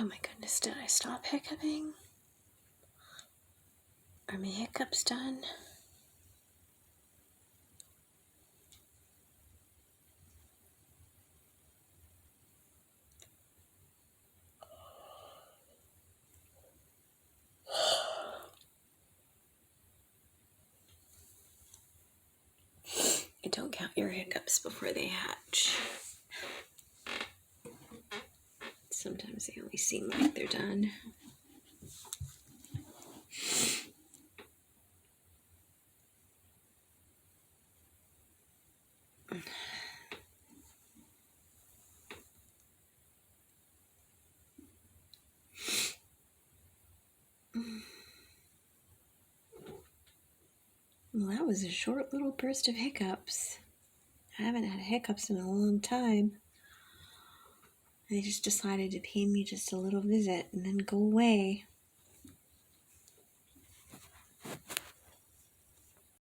Oh my goodness, did I stop hiccuping? Are my hiccups done? Don't count your hiccups before they hatch. Sometimes they only seem like they're done. Well, that was a short little burst of hiccups. I haven't had hiccups in a long time. They just decided to pay me just a little visit and then go away.